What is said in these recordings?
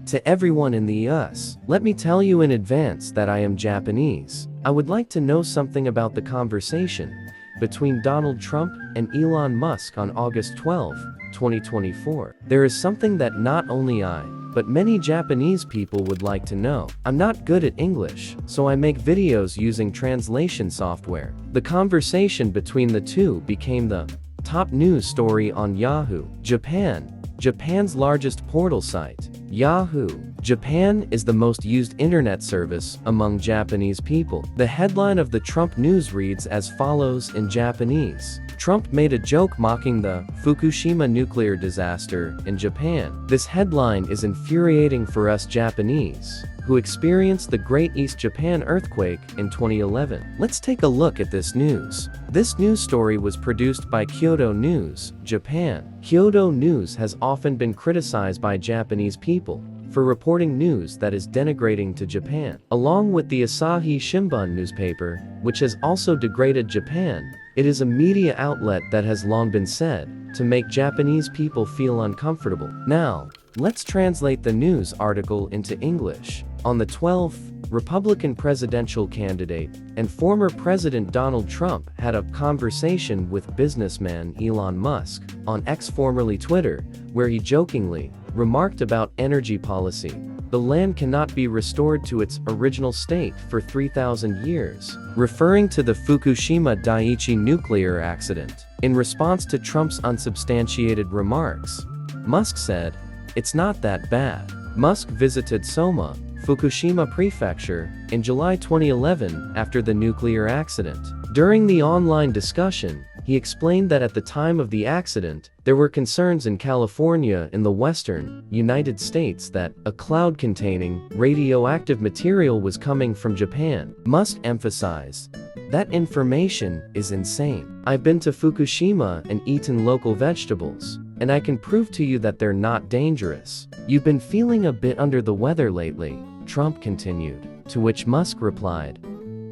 To everyone in the US, let me tell you in advance that I am Japanese. I would like to know something about the conversation between Donald Trump and Elon Musk on August 12, 2024. There is something that not only I, but many Japanese people would like to know. I'm not good at English, so I make videos using translation software. The conversation between the two became the top news story on Yahoo! Japan. Japan's largest portal site, Yahoo! Japan is the most used internet service among Japanese people. The headline of the Trump news reads as follows in Japanese. Trump made a joke mocking the Fukushima nuclear disaster in Japan. This headline is infuriating for us Japanese, who experienced the Great East Japan earthquake in 2011. Let's take a look at this news. This news story was produced by Kyodo News, Japan. Kyodo News has often been criticized by Japanese people for reporting news that is denigrating to Japan. Along with the Asahi Shimbun newspaper, which has also degraded Japan, it is a media outlet that has long been said to make Japanese people feel uncomfortable. Now, let's translate the news article into English. On the 12th, Republican presidential candidate and former President Donald Trump had a conversation with businessman Elon Musk on X, formerly Twitter, where he jokingly remarked about energy policy. The land cannot be restored to its original state for 3,000 years, referring to the Fukushima Daiichi nuclear accident. In response to Trump's unsubstantiated remarks, Musk said, "It's not that bad." Musk visited Soma, Fukushima Prefecture, in July 2011 after the nuclear accident. During the online discussion, he explained that at the time of the accident, there were concerns in California in the western United States that a cloud containing radioactive material was coming from Japan. Musk emphasized, "That information is insane. I've been to Fukushima and eaten local vegetables, and I can prove to you that they're not dangerous. You've been feeling a bit under the weather lately," Trump continued, to which Musk replied,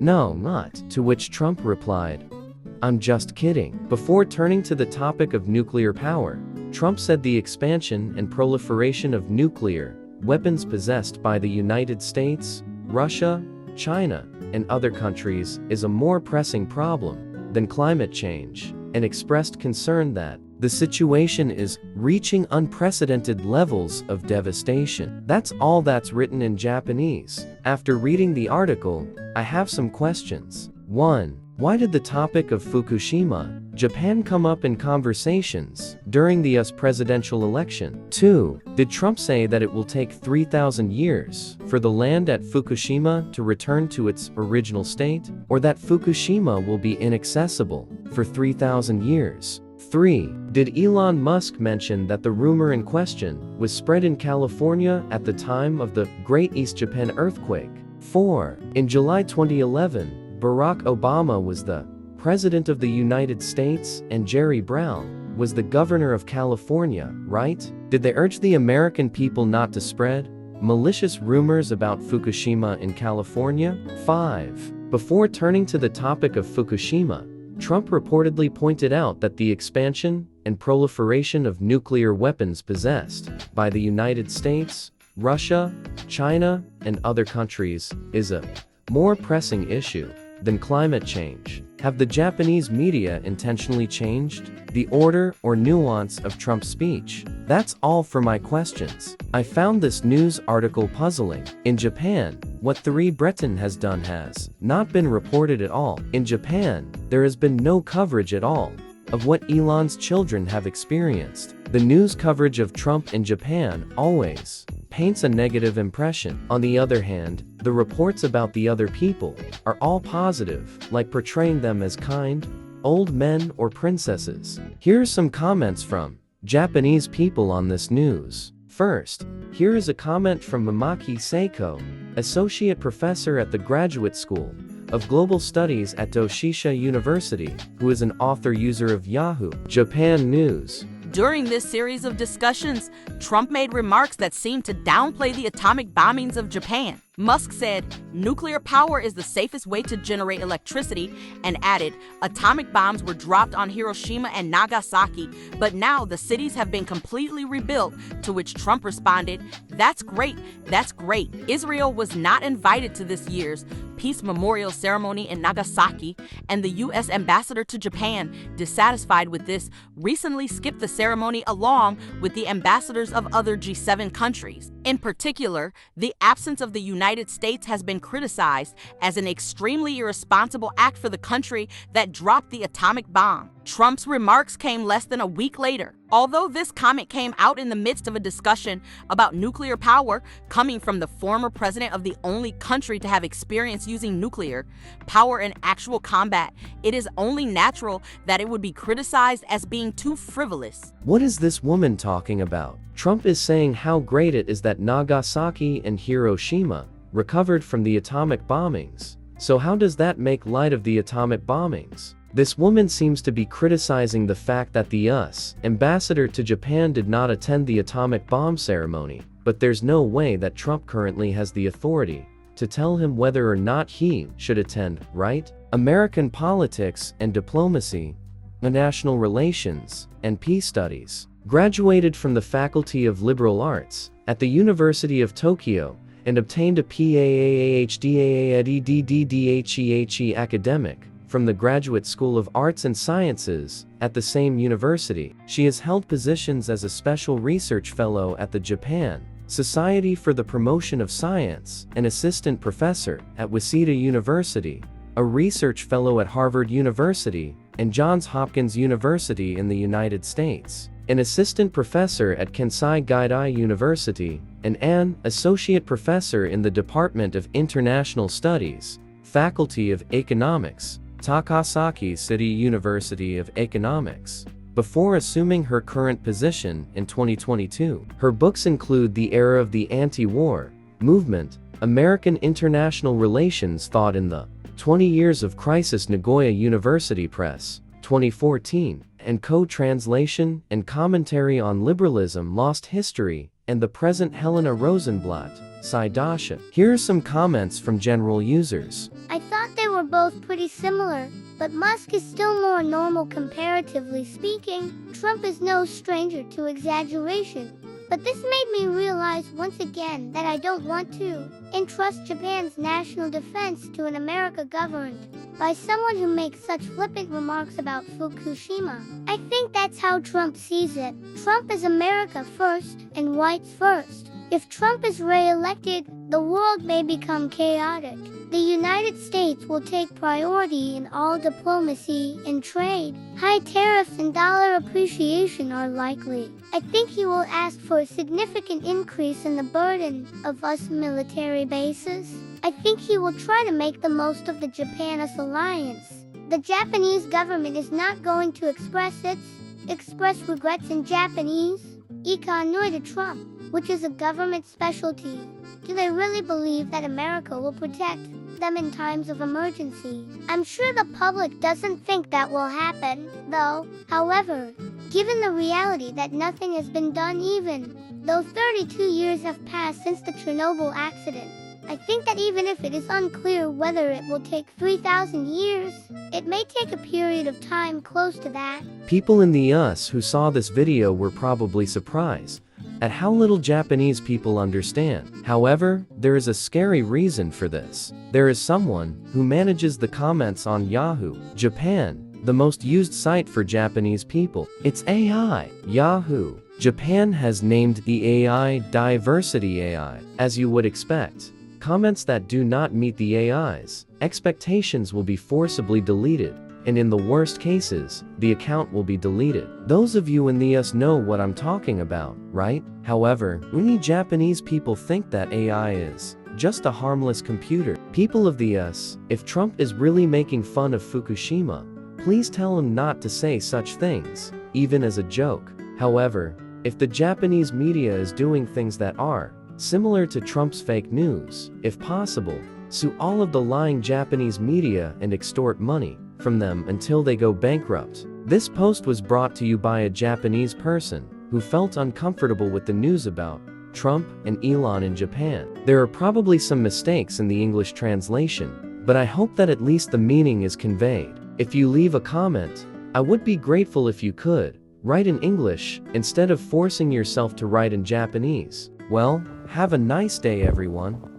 "No, not." To which Trump replied, "I'm just kidding." Before turning to the topic of nuclear power, Trump said the expansion and proliferation of nuclear weapons possessed by the United States, Russia, China, and other countries is a more pressing problem than climate change, and expressed concern that the situation is reaching unprecedented levels of devastation. That's all that's written in Japanese. After reading the article, I have some questions. 1. Why did the topic of Fukushima, Japan come up in conversations during the US presidential election? 2. Did Trump say that it will take 3,000 years for the land at Fukushima to return to its original state, or that Fukushima will be inaccessible for 3,000 years? 3. Did Elon Musk mention that the rumor in question was spread in California at the time of the Great East Japan earthquake? 4. In July 2011, Barack Obama was the President of the United States and Jerry Brown was the Governor of California, right? Did they urge the American people not to spread malicious rumors about Fukushima in California? 5. Before turning to the topic of Fukushima, Trump reportedly pointed out that the expansion and proliferation of nuclear weapons possessed by the United States, Russia, China, and other countries is a more pressing issue than climate change. Have the Japanese media intentionally changed the order or nuance of Trump's speech? That's all for my questions. I found this news article puzzling. In Japan, what Britain has done has not been reported at all. In Japan, there has been no coverage at all of what Elon's children have experienced. The news coverage of Trump in Japan always paints a negative impression. On the other hand, the reports about the other people are all positive, like portraying them as kind, old men or princesses. Here are some comments from Japanese people on this news. First, here is a comment from Mamaki Seiko, Associate Professor at the Graduate School of Global Studies at Doshisha University, who is an author user of Yahoo! Japan News. During this series of discussions, Trump made remarks that seemed to downplay the atomic bombings of Japan. Musk said nuclear power is the safest way to generate electricity and added atomic bombs were dropped on Hiroshima and Nagasaki, but now the cities have been completely rebuilt, to which Trump responded, "That's great, that's great." Israel was not invited to this year's peace memorial ceremony in Nagasaki, and the U.S. ambassador to Japan, dissatisfied with this, recently skipped the ceremony along with the ambassadors of other G7 countries. In particular, the absence of the United States has been criticized as an extremely irresponsible act for the country that dropped the atomic bomb. Trump's remarks came less than a week later. Although this comment came out in the midst of a discussion about nuclear power coming from the former president of the only country to have experience using nuclear power in actual combat, it is only natural that it would be criticized as being too frivolous. What is this woman talking about? Trump is saying how great it is that Nagasaki and Hiroshima recovered from the atomic bombings. So how does that make light of the atomic bombings? This woman seems to be criticizing the fact that the U.S. ambassador to Japan did not attend the atomic bomb ceremony, but there's no way that Trump currently has the authority to tell him whether or not he should attend, right? American politics and diplomacy, international relations, and peace studies. Graduated from the Faculty of Liberal Arts at the University of Tokyo and obtained a PhD academic from the Graduate School of Arts and Sciences at the same university. She has held positions as a Special Research Fellow at the Japan Society for the Promotion of Science, an Assistant Professor at Waseda University, a Research Fellow at Harvard University and Johns Hopkins University in the United States, an Assistant Professor at Kansai Gaidai University, and an Associate Professor in the Department of International Studies, Faculty of Economics, Takasaki City University of Economics, before assuming her current position in 2022. Her books include The Era of the Anti-War Movement, American International Relations Thought in the 20 Years of Crisis, Nagoya University Press, 2014, and Co-Translation and Commentary on Liberalism, Lost History, and the Present, Helena Rosenblatt, Saidasha. Here are some comments from general users. I thought they were both pretty similar, but Musk is still more normal comparatively speaking. Trump is no stranger to exaggeration. But this made me realize once again that I don't want to entrust Japan's national defense to an America governed by someone who makes such flippant remarks about Fukushima. I think that's how Trump sees it. Trump is America first and whites first. If Trump is re-elected, the world may become chaotic. The United States will take priority in all diplomacy and trade. High tariffs and dollar appreciation are likely. I think he will ask for a significant increase in the burden of US military bases. I think he will try to make the most of the Japan-US alliance. The Japanese government is not going to express regrets in Japanese. Ika annoyed at Trump, which is a government specialty. Do they really believe that America will protect them in times of emergency? I'm sure the public doesn't think that will happen, though. However, given the reality that nothing has been done even though 32 years have passed since the Chernobyl accident, I think that even if it is unclear whether it will take 3,000 years, it may take a period of time close to that. People in the US who saw this video were probably surprised at how little Japanese people understand. However, there is a scary reason for this. There is someone who manages the comments on Yahoo Japan, the most used site for Japanese people. It's AI. Yahoo Japan has named the AI Diversity AI. As you would expect, comments that do not meet the AI's expectations will be forcibly deleted, and in the worst cases, the account will be deleted. Those of you in the US know what I'm talking about, right? However, many Japanese people think that AI is just a harmless computer. People of the US, if Trump is really making fun of Fukushima, please tell him not to say such things, even as a joke. However, if the Japanese media is doing things that are similar to Trump's fake news, if possible, sue all of the lying Japanese media and extort money from them until they go bankrupt. This post was brought to you by a Japanese person who felt uncomfortable with the news about Trump and Elon in Japan. There are probably some mistakes in the English translation, but I hope that at least the meaning is conveyed. If you leave a comment, I would be grateful if you could write in English instead of forcing yourself to write in Japanese. Well, have a nice day everyone.